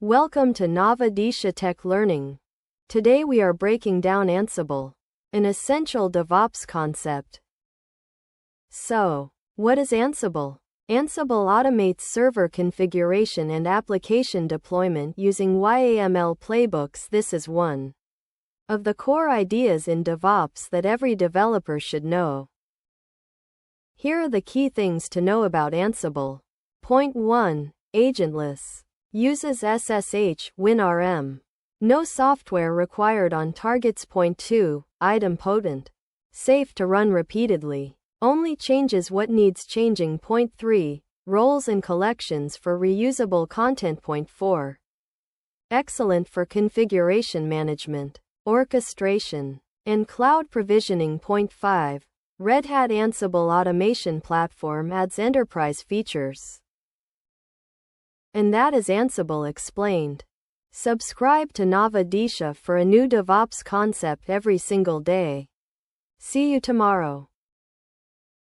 Welcome to Navadisha Tech Learning. Today we are breaking down Ansible, an essential DevOps concept. So, what is Ansible? Ansible automates server configuration and application deployment using YAML playbooks. This is one of the core ideas in DevOps that every developer should know. Here are the key things to know about Ansible. Point 1. Agentless. Uses SSH, WinRM. No software required on targets. Point 2. Idempotent. Safe to run repeatedly. Only changes what needs changing. Point 3. Roles and collections for reusable content. Point 4. Excellent for configuration management, orchestration, and cloud provisioning. Point 5. Red Hat Ansible automation platform adds enterprise features. And that is Ansible explained. Subscribe to Navadisha for a new DevOps concept every single day. See you tomorrow.